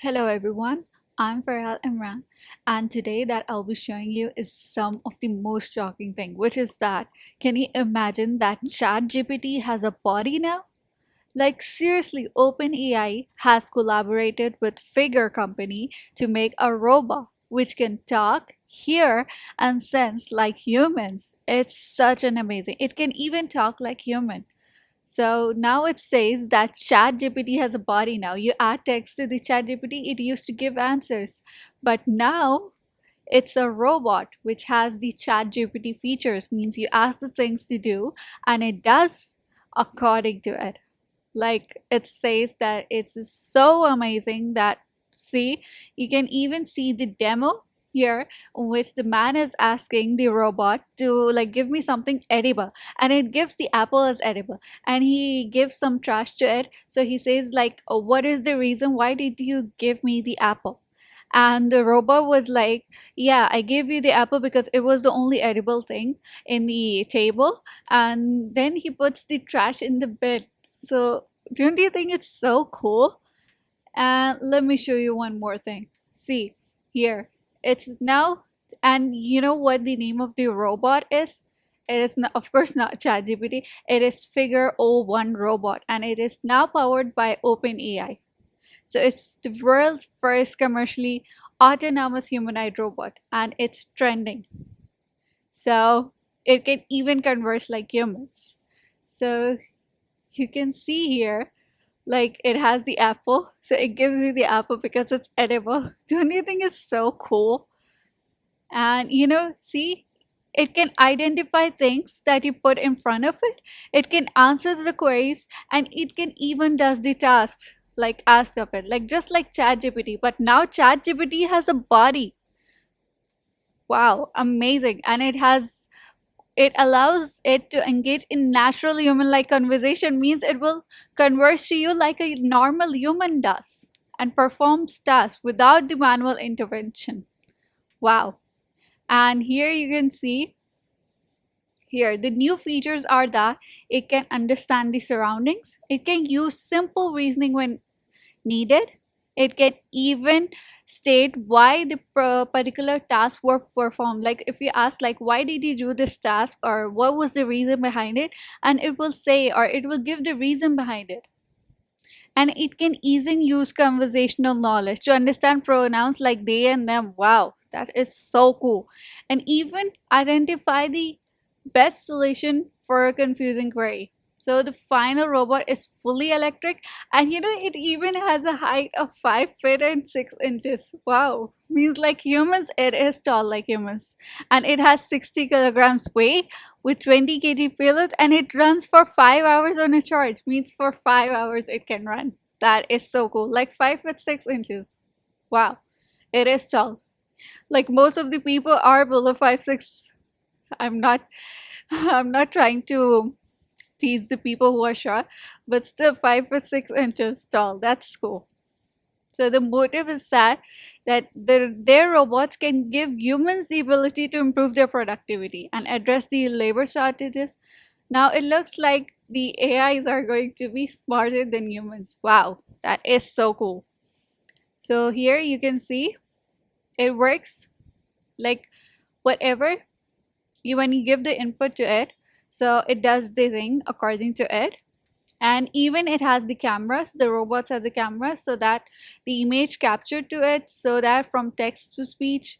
Hello everyone, I'm Farhal Imran, and today that I'll be showing you is some of the most shocking thing, which is that can you imagine that ChatGPT has a body now? Like seriously, OpenAI has collaborated with Figure Company to make a robot which can talk, hear, and sense like humans. It's such an amazing. It can even talk like human. So now it says that ChatGPT has a body now. You add text to the ChatGPT, it used to give answers. But now it's a robot which has the ChatGPT features, means you ask the things to do and it does according to it. Like it says that it's so amazing that see, you can even see the demo here in which the man is asking the robot to like give me something edible, and it gives the apple as edible, and he gives some trash to it. So he says like, oh, what is the reason, why did you give me the apple? And the robot was like, yeah, I gave you the apple because it was the only edible thing in the table. And then he puts the trash in the bin. So don't you think it's so cool? And let me show you one more thing. See, here, it's now, and you know what the name of the robot is? It is, not, of course, not ChatGPT. It is Figure 01 robot, and it is now powered by OpenAI. So it's the world's first commercially autonomous humanoid robot, and it's trending. So it can even converse like humans. So you can see here, like it has the apple, so it gives you the apple because it's edible. Don't you think it's so cool? And see, it can identify things that you put in front of it. It can answer the queries, and it can even does the tasks like ask of it, like just like ChatGPT. But now ChatGPT has a body. Wow, amazing! And it allows it to engage in natural human-like conversation. Means it will converse to you like a normal human does and performs tasks without the manual intervention. Wow! And here you can see here the new features are that it can understand the surroundings, it can use simple reasoning when needed, it can even state why the particular tasks were performed. Like if you ask like why did you do this task or what was the reason behind it, and it will say or it will give the reason behind it. And it can even use conversational knowledge to understand pronouns like they and them. Wow, that is so cool. And even identify the best solution for a confusing query. So the final robot is fully electric, and it even has a height of 5 feet and 6 inches. Wow, means like humans, it is tall like humans. And it has 60 kilograms weight with 20 kg payload, and it runs for 5 hours on a charge. Means for 5 hours it can run. That is so cool. Like 5 feet 6 inches. Wow, it is tall. Like most of the people are below 5'6". I'm not I'm not trying to tease the people who are short, but still 5'6" tall. That's cool. So the motive is that their robots can give humans the ability to improve their productivity and address the labor shortages. Now it looks like the AIs are going to be smarter than humans. Wow, that is so cool. So here you can see it works like whatever you when you give the input to it, so it does the thing according to it. And even it has the cameras, the robots have the cameras, so that the image captured to it, so that from text to speech,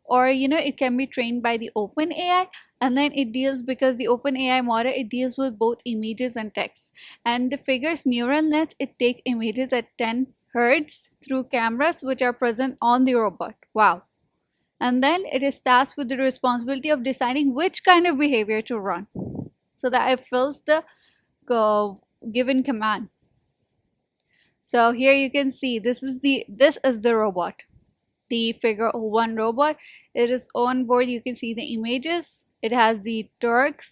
or it can be trained by the open AI. And then it deals, because the open AI model, it deals with both images and text. And the figures neural net, it takes images at 10 hertz through cameras which are present on the robot. Wow. And then it is tasked with the responsibility of deciding which kind of behavior to run, so that it fills the uh, given command. So here you can see this is the robot, the Figure 01 robot. It is on board. You can see the images. It has the torques,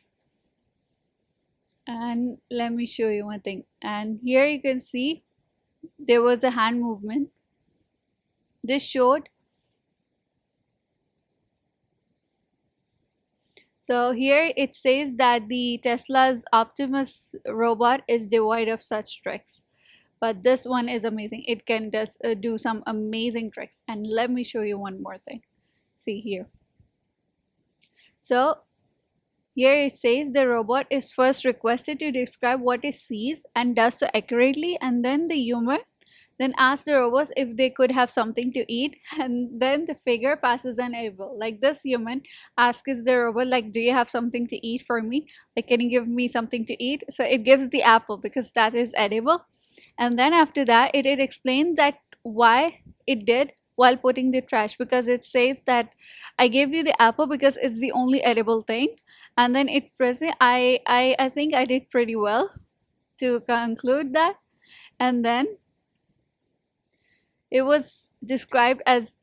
and let me show you one thing. And here you can see there was a hand movement. This showed. So here it says that the Tesla's Optimus robot is devoid of such tricks. But this one is amazing. It can just do some amazing tricks. And let me show you one more thing. See here. So here it says the robot is first requested to describe what it sees and does so accurately, and then the human then asks the robots if they could have something to eat, and then the figure passes an apple. Like this human asks the robot, like, do you have something to eat for me? Like, can you give me something to eat? So it gives the apple because that is edible. And then after that, it explains that why it did while putting the trash, because it says that I gave you the apple because it's the only edible thing. And then it presents, I think I did pretty well to conclude that. And then it was described as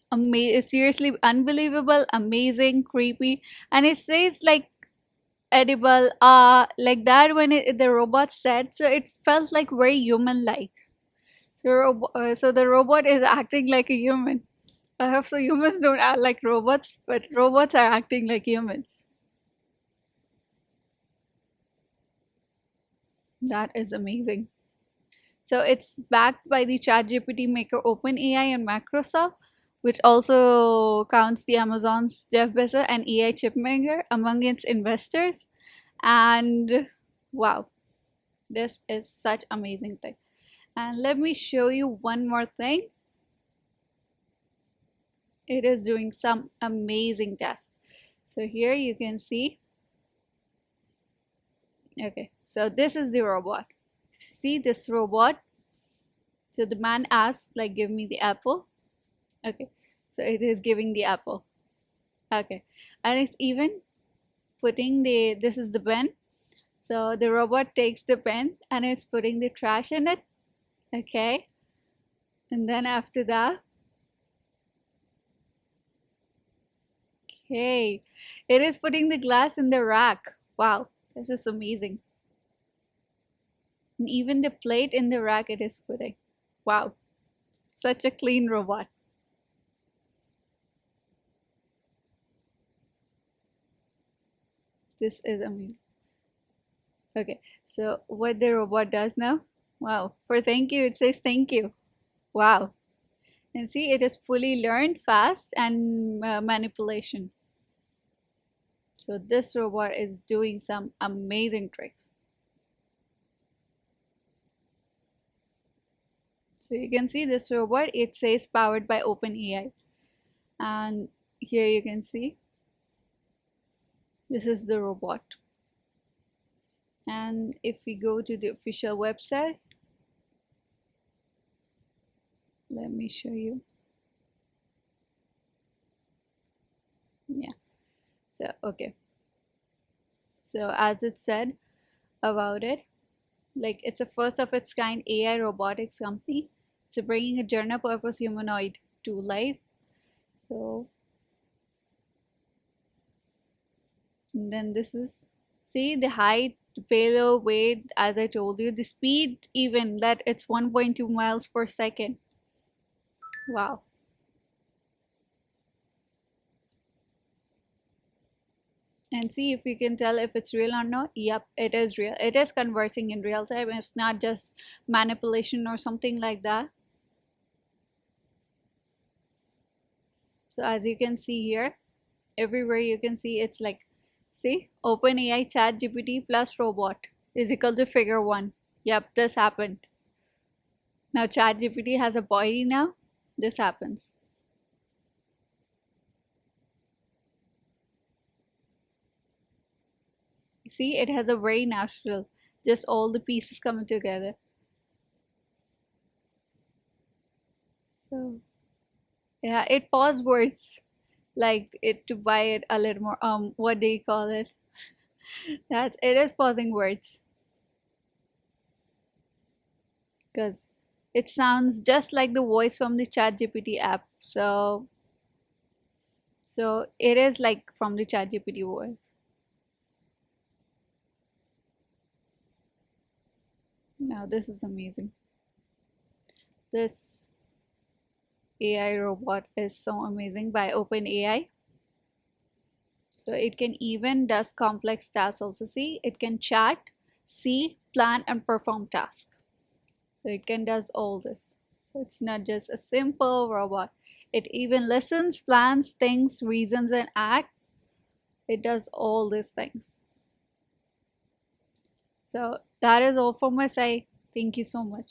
seriously unbelievable, amazing, creepy, and it says like edible, like that when the robot said. So it felt like very human-like. So the robot is acting like a human. I hope so humans don't act like robots, but robots are acting like humans. That is amazing. So it's backed by the ChatGPT maker OpenAI and Microsoft, which also counts the Amazon's Jeff Bezos and AI chip maker among its investors. And wow, this is such amazing thing. And let me show you one more thing. It is doing some amazing tests. So here you can see. Okay, so this is the robot. See this robot. So the man asks, like, give me the apple. Okay, so it is giving the apple. Okay, and it's even putting this is the pen. So the robot takes the pen and it's putting the trash in it. Okay, and then after that, okay, it is putting the glass in the rack. Wow, this is amazing. And even the plate in the rack it is putting. Wow, such a clean robot. This is amazing. Okay, so what the robot does now? Wow, for thank you, it says thank you. Wow. And see, it is fully learned, fast, and manipulation. So this robot is doing some amazing tricks. So you can see this robot, it says powered by OpenAI. And here you can see, this is the robot. And if we go to the official website, let me show you. Yeah, so okay. So as it said about it, like it's a first of its kind AI robotics company. So bringing a general purpose humanoid to life. So and then this is, see the height, the payload, weight, as I told you, the speed even that it's 1.2 miles per second. Wow. And see if you can tell if it's real or not. Yep, it is real. It is conversing in real time. It's not just manipulation or something like that. So as you can see here, everywhere you can see it's like, see, OpenAI ChatGPT plus robot is equal to figure 1. Yep, this happened. Now ChatGPT has a body now. This happens. See, it has a very natural, just all the pieces coming together. So yeah, it pause words like it to buy it a little more. What do you call it? That it is pausing words because it sounds just like the voice from the ChatGPT app. So it is like from the ChatGPT voice. Now this is amazing. This AI robot is so amazing by OpenAI. So it can even does complex tasks also. See, it can chat, see, plan, and perform tasks. So it can does all this. So it's not just a simple robot. It even listens, plans, thinks, reasons, and acts. It does all these things. So that is all from my side. Thank you so much.